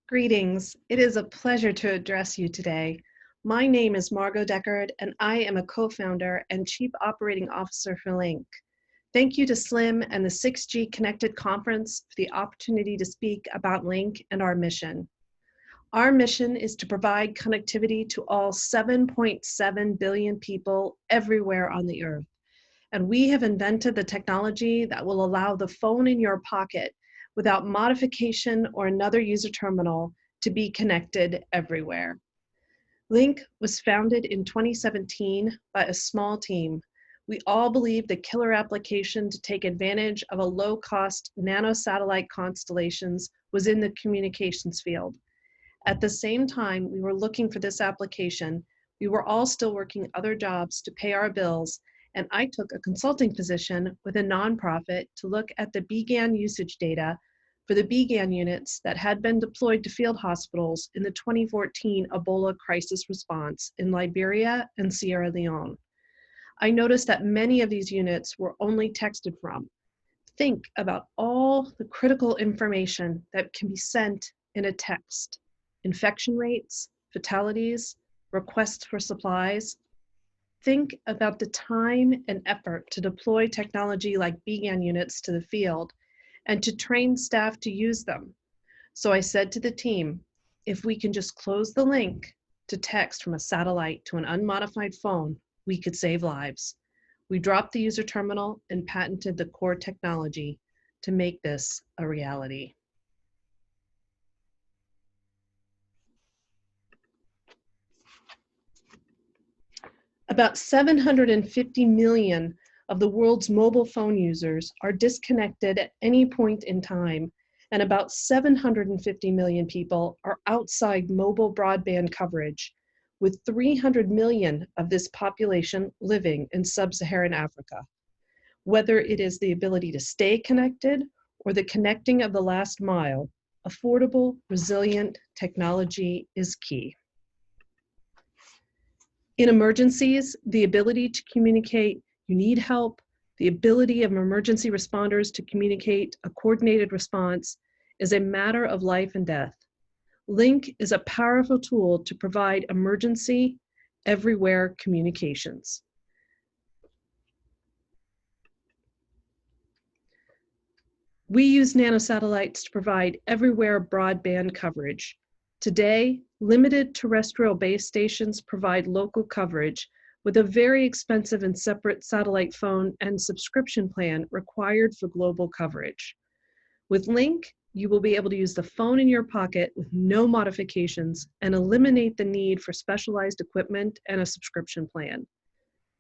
Greetings. It is a pleasure to address you today. My name is Margo Deckard, and I am a co-founder and Chief Operating Officer for Link. Thank you to Slim and the 6G Connected Conference for the opportunity to speak about Link and our mission. Our mission is to provide connectivity to all 7.7 billion people everywhere on the earth. And we have invented the technology that will allow the phone in your pocket without modification or another user terminal to be connected everywhere. Link was founded in 2017 by a small team. We all believe the killer application to take advantage of a low-cost nano-satellite constellations was in the communications field. At the same time we were looking for this application, we were all still working other jobs to pay our bills, and I took a consulting position with a nonprofit to look at the BGAN usage data for the BGAN units that had been deployed to field hospitals in the 2014 Ebola crisis response in Liberia and Sierra Leone. I noticed that many of these units were only texted from. Think about all the critical information that can be sent in a text: infection rates, fatalities, requests for supplies. Think about the time and effort to deploy technology like BGAN units to the field and to train staff to use them. So I said to the team, if we can just close the link to text from a satellite to an unmodified phone, we could save lives. We dropped the user terminal and patented the core technology to make this a reality. About 750 million of the world's mobile phone users are disconnected at any point in time, and about 750 million people are outside mobile broadband coverage, with 300 million of this population living in sub-Saharan Africa. Whether it is the ability to stay connected or the connecting of the last mile, affordable, resilient technology is key. In emergencies, the ability to communicate you need help, the ability of emergency responders to communicate a coordinated response is a matter of life and death. Link is a powerful tool to provide emergency, everywhere communications. We use nanosatellites to provide everywhere broadband coverage. Today, limited terrestrial base stations provide local coverage with a very expensive and separate satellite phone and subscription plan required for global coverage. With Link, you will be able to use the phone in your pocket with no modifications and eliminate the need for specialized equipment and a subscription plan.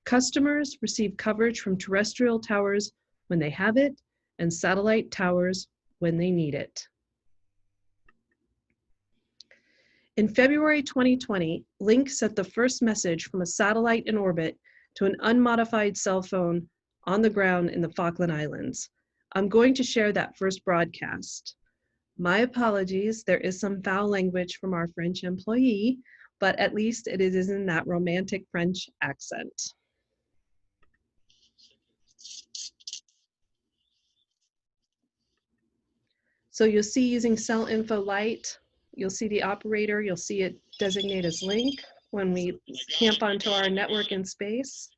Customers receive coverage from terrestrial towers when they have it and satellite towers when they need it. In February 2020, Link sent the first message from a satellite in orbit to an unmodified cell phone on the ground in the Falkland Islands. I'm going to share that first broadcast. My apologies, there is some foul language from our French employee, but at least it is in that romantic French accent. So you'll see using cell info light, you'll see the operator, you'll see it designate as Link when we camp onto our network in space.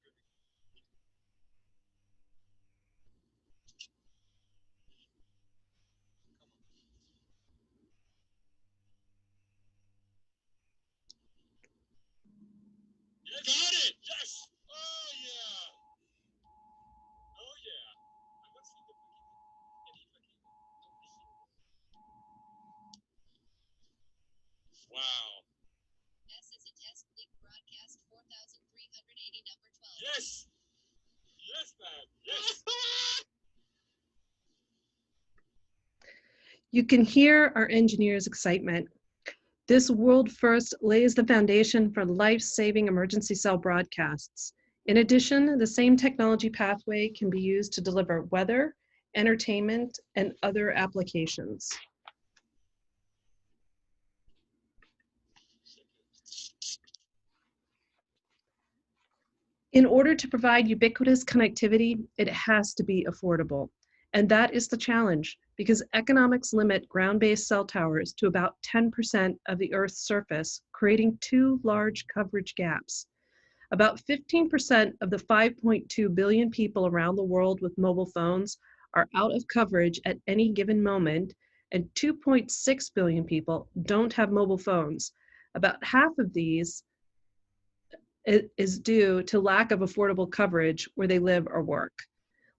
You got it! Yes! Oh yeah! Oh yeah! Wow. This is a test Link broadcast 4380 number 12. Yes! Yes, man! Yes! You can hear our engineers' excitement. This world first lays the foundation for life-saving emergency cell broadcasts. In addition, the same technology pathway can be used to deliver weather, entertainment, and other applications. In order to provide ubiquitous connectivity, it has to be affordable. And that is the challenge, because economics limit ground-based cell towers to about 10% of the Earth's surface, creating two large coverage gaps. About 15% of the 5.2 billion people around the world with mobile phones are out of coverage at any given moment, and 2.6 billion people don't have mobile phones. About half of these is due to lack of affordable coverage where they live or work.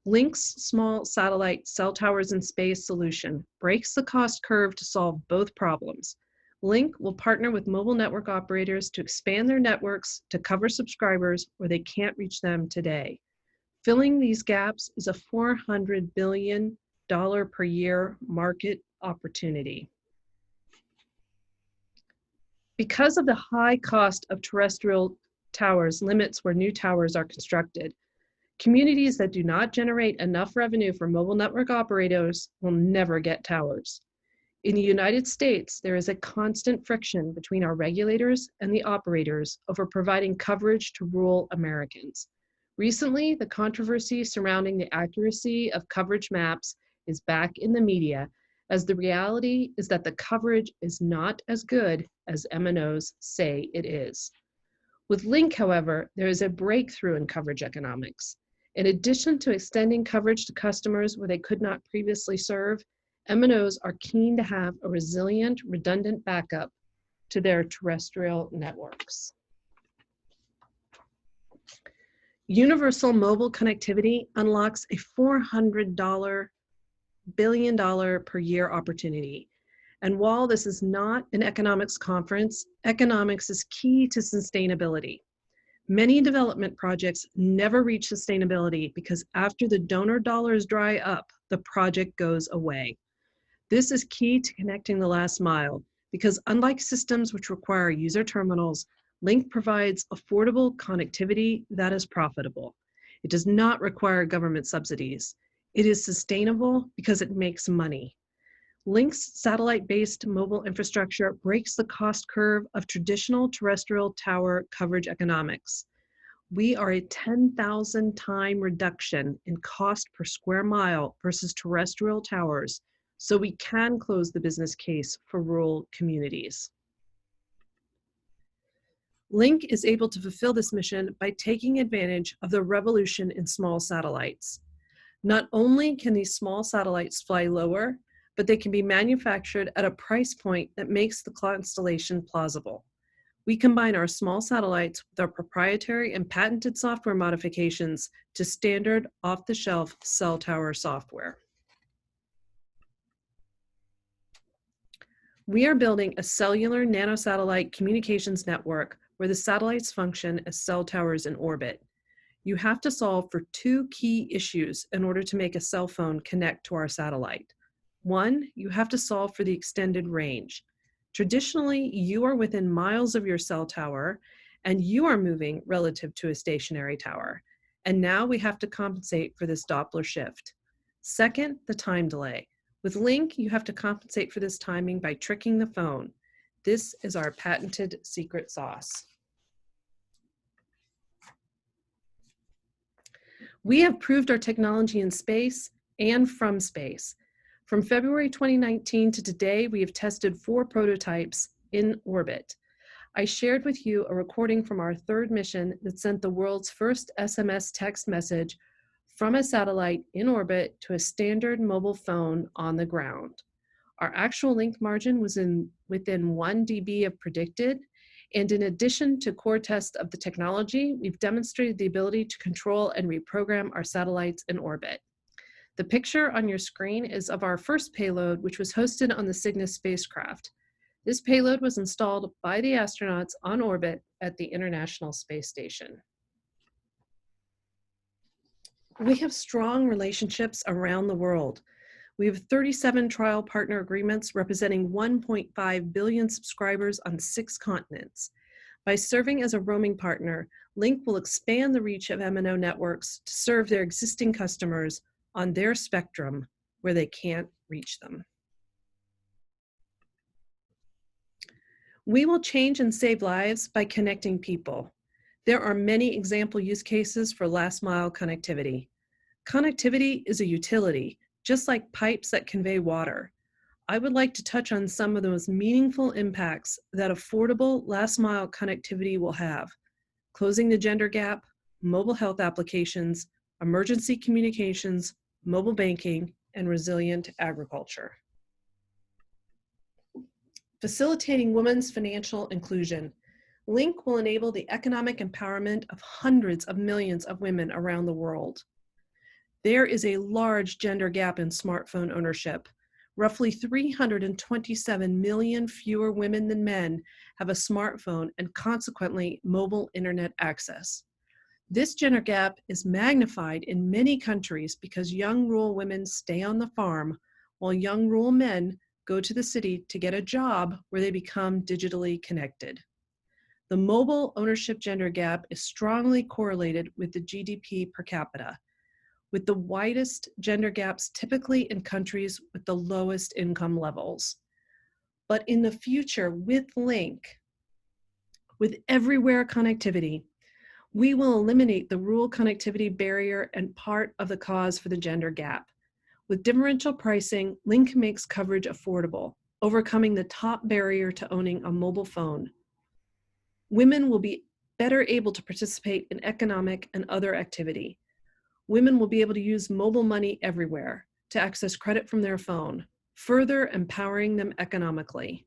Link's small satellite cell towers in space solution breaks the cost curve to solve both problems. Link will partner with mobile network operators to expand their networks to cover subscribers where they can't reach them today. Filling these gaps is a $400 billion per year market opportunity. Because of the high cost of terrestrial towers limits where new towers are constructed, communities that do not generate enough revenue for mobile network operators will never get towers. In the United States, there is a constant friction between our regulators and the operators over providing coverage to rural Americans. Recently, the controversy surrounding the accuracy of coverage maps is back in the media, as the reality is that the coverage is not as good as MNOs say it is. With Link, however, there is a breakthrough in coverage economics. In addition to extending coverage to customers where they could not previously serve, MNOs are keen to have a resilient, redundant backup to their terrestrial networks. Universal mobile connectivity unlocks a $400 billion per year opportunity. And while this is not an economics conference, economics is key to sustainability. Many development projects never reach sustainability because after the donor dollars dry up, the project goes away. This is key to connecting the last mile because unlike systems which require user terminals, Link provides affordable connectivity that is profitable. It does not require government subsidies. It is sustainable because it makes money. Link's satellite-based mobile infrastructure breaks the cost curve of traditional terrestrial tower coverage economics. We are a 10,000 time reduction in cost per square mile versus terrestrial towers, so we can close the business case for rural communities. Link is able to fulfill this mission by taking advantage of the revolution in small satellites. Not only can these small satellites fly lower, but they can be manufactured at a price point that makes the constellation plausible. We combine our small satellites with our proprietary and patented software modifications to standard off-the-shelf cell tower software. We are building a cellular nanosatellite communications network where the satellites function as cell towers in orbit. You have to solve for two key issues in order to make a cell phone connect to our satellite. One, you have to solve for the extended range. Traditionally, you are within miles of your cell tower and you are moving relative to a stationary tower. And now we have to compensate for this Doppler shift. Second, the time delay. With Link, you have to compensate for this timing by tricking the phone. This is our patented secret sauce. We have proved our technology in space and from space. From February 2019 to today, we have tested 4 prototypes in orbit. I shared with you a recording from our 3rd mission that sent the world's first SMS text message from a satellite in orbit to a standard mobile phone on the ground. Our actual link margin was within 1 dB of predicted, and in addition to core tests of the technology, we've demonstrated the ability to control and reprogram our satellites in orbit. The picture on your screen is of our first payload, which was hosted on the Cygnus spacecraft. This payload was installed by the astronauts on orbit at the International Space Station. We have strong relationships around the world. We have 37 trial partner agreements representing 1.5 billion subscribers on 6 continents. By serving as a roaming partner, Link will expand the reach of MNO networks to serve their existing customers on their spectrum where they can't reach them. We will change and save lives by connecting people. There are many example use cases for last mile connectivity. Connectivity is a utility, just like pipes that convey water. I would like to touch on some of the most meaningful impacts that affordable last-mile connectivity will have: closing the gender gap, mobile health applications, emergency communications, mobile banking, and resilient agriculture. Facilitating women's financial inclusion. Link will enable the economic empowerment of hundreds of millions of women around the world. There is a large gender gap in smartphone ownership. Roughly 327 million fewer women than men have a smartphone and consequently mobile internet access. This gender gap is magnified in many countries because young rural women stay on the farm while young rural men go to the city to get a job where they become digitally connected. The mobile ownership gender gap is strongly correlated with the GDP per capita, with the widest gender gaps typically in countries with the lowest income levels. But in the future, with Link, with everywhere connectivity, we will eliminate the rural connectivity barrier and part of the cause for the gender gap. With differential pricing, Link makes coverage affordable, overcoming the top barrier to owning a mobile phone. Women will be better able to participate in economic and other activity. Women will be able to use mobile money everywhere to access credit from their phone, further empowering them economically.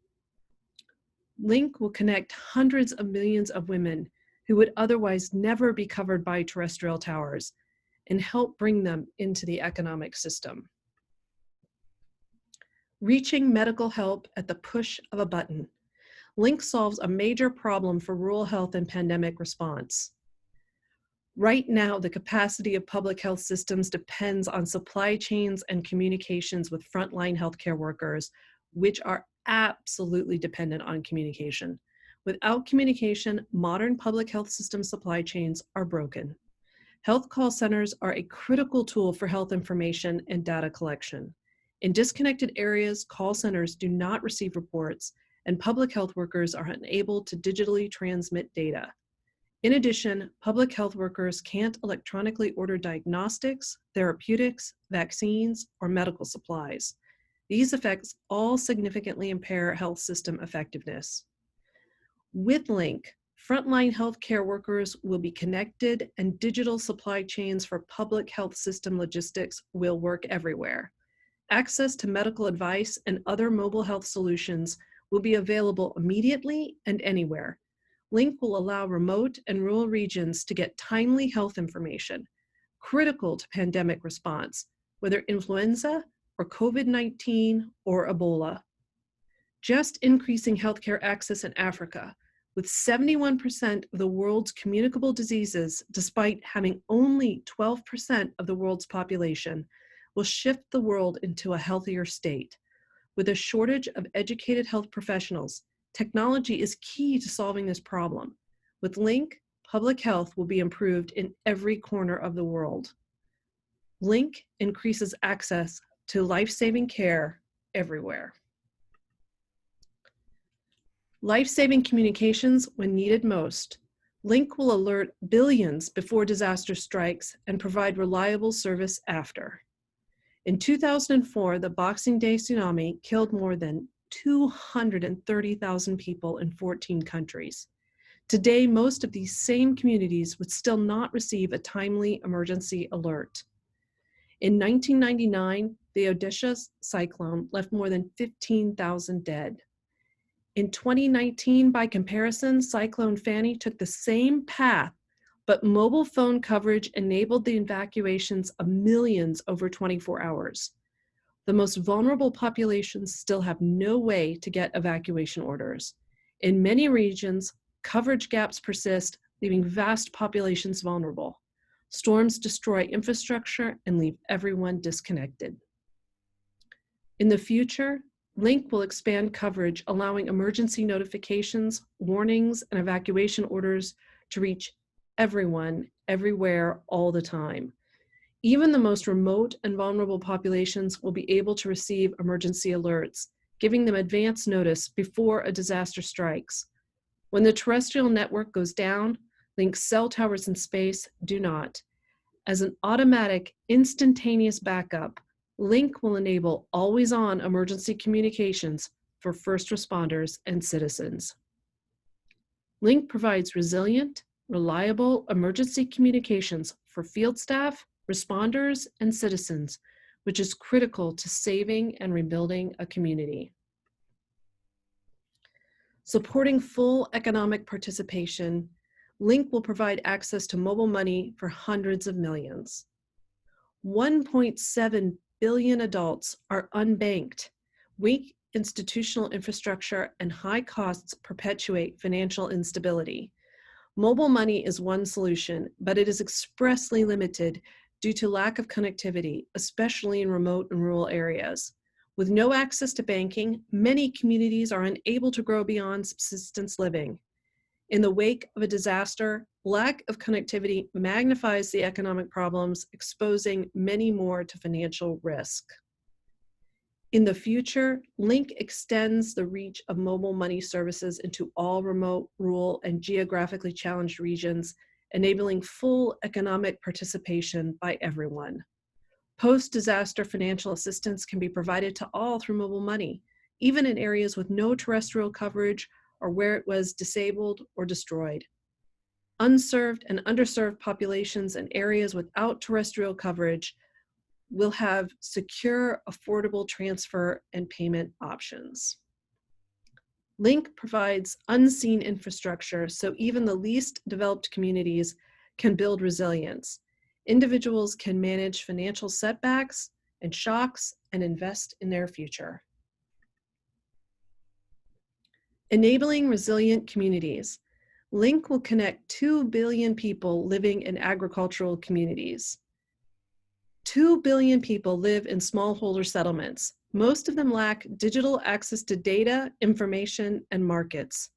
Link will connect hundreds of millions of women who would otherwise never be covered by terrestrial towers and help bring them into the economic system. Reaching medical help at the push of a button. Link solves a major problem for rural health and pandemic response. Right now, the capacity of public health systems depends on supply chains and communications with frontline healthcare workers, which are absolutely dependent on communication. Without communication, modern public health system supply chains are broken. Health call centers are a critical tool for health information and data collection. In disconnected areas, call centers do not receive reports, and public health workers are unable to digitally transmit data. In addition, public health workers can't electronically order diagnostics, therapeutics, vaccines, or medical supplies. These effects all significantly impair health system effectiveness. With Link, frontline healthcare workers will be connected and digital supply chains for public health system logistics will work everywhere. Access to medical advice and other mobile health solutions will be available immediately and anywhere. Link will allow remote and rural regions to get timely health information, critical to pandemic response, whether influenza or COVID-19 or Ebola. Just increasing healthcare access in Africa, with 71% of the world's communicable diseases, despite having only 12% of the world's population, will shift the world into a healthier state. With a shortage of educated health professionals, technology is key to solving this problem. With Link, public health will be improved in every corner of the world. Link increases access to life-saving care everywhere. Life-saving communications when needed most. Link will alert billions before disaster strikes and provide reliable service after. In 2004, the Boxing Day tsunami killed more than 230,000 people in 14 countries. Today, most of these same communities would still not receive a timely emergency alert. In 1999, the Odisha cyclone left more than 15,000 dead. In 2019, by comparison, Cyclone Fani took the same path, but mobile phone coverage enabled the evacuations of millions over 24 hours. The most vulnerable populations still have no way to get evacuation orders. In many regions, coverage gaps persist, leaving vast populations vulnerable. Storms destroy infrastructure and leave everyone disconnected. In the future, Link will expand coverage, allowing emergency notifications, warnings, and evacuation orders to reach everyone, everywhere, all the time. Even the most remote and vulnerable populations will be able to receive emergency alerts, giving them advance notice before a disaster strikes. When the terrestrial network goes down, Link's cell towers in space do not. As an automatic, instantaneous backup, Link will enable always-on emergency communications for first responders and citizens. Link provides resilient, reliable emergency communications for field staff, responders, and citizens, which is critical to saving and rebuilding a community. Supporting full economic participation, Link will provide access to mobile money for hundreds of millions. 1.7 billion adults are unbanked. Weak institutional infrastructure and high costs perpetuate financial instability. Mobile money is one solution, but it is expressly limited due to lack of connectivity, especially in remote and rural areas. With no access to banking, many communities are unable to grow beyond subsistence living. In the wake of a disaster, lack of connectivity magnifies the economic problems, exposing many more to financial risk. In the future, Link extends the reach of mobile money services into all remote, rural, and geographically challenged regions, enabling full economic participation by everyone. Post-disaster financial assistance can be provided to all through mobile money, even in areas with no terrestrial coverage or where it was disabled or destroyed. Unserved and underserved populations and areas without terrestrial coverage will have secure, affordable transfer and payment options. Link provides unseen infrastructure so even the least developed communities can build resilience. Individuals can manage financial setbacks and shocks and invest in their future. Enabling resilient communities. Link will connect 2 billion people living in agricultural communities. 2 billion people live in smallholder settlements. Most of them lack digital access to data, information, and markets.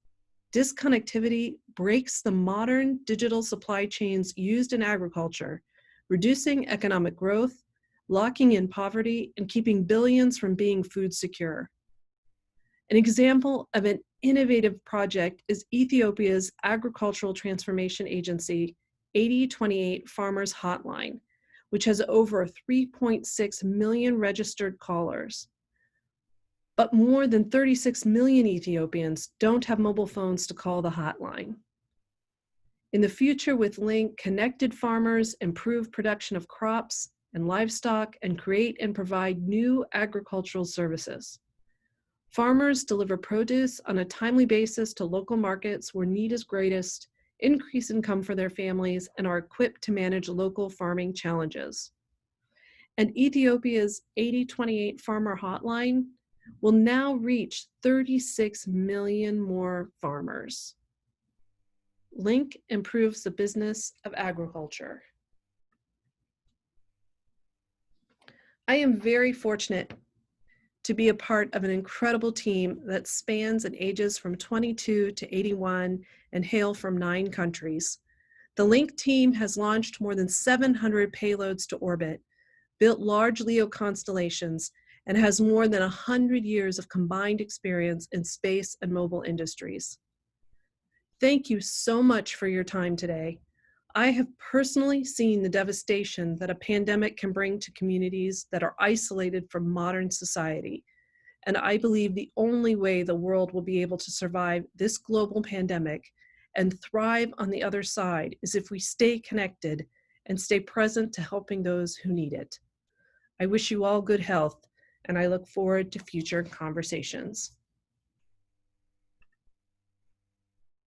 Disconnectivity breaks the modern digital supply chains used in agriculture, reducing economic growth, locking in poverty, and keeping billions from being food secure. An example of an innovative project is Ethiopia's Agricultural Transformation Agency 8028 Farmers Hotline, which has over 3.6 million registered callers. But more than 36 million Ethiopians don't have mobile phones to call the hotline. In the future, with Link, connected farmers improve production of crops and livestock and create and provide new agricultural services. Farmers deliver produce on a timely basis to local markets where need is greatest, increase income for their families, and are equipped to manage local farming challenges. And Ethiopia's 8028 Farmer Hotline will now reach 36 million more farmers. Link improves the business of agriculture. I am very fortunate to be a part of an incredible team that spans in ages from 22 to 81 and hail from 9 countries. The Link team has launched more than 700 payloads to orbit, built large LEO constellations, and has more than 100 years of combined experience in space and mobile industries. Thank you so much for your time today. I have personally seen the devastation that a pandemic can bring to communities that are isolated from modern society. And I believe the only way the world will be able to survive this global pandemic and thrive on the other side is if we stay connected and stay present to helping those who need it. I wish you all good health, and I look forward to future conversations.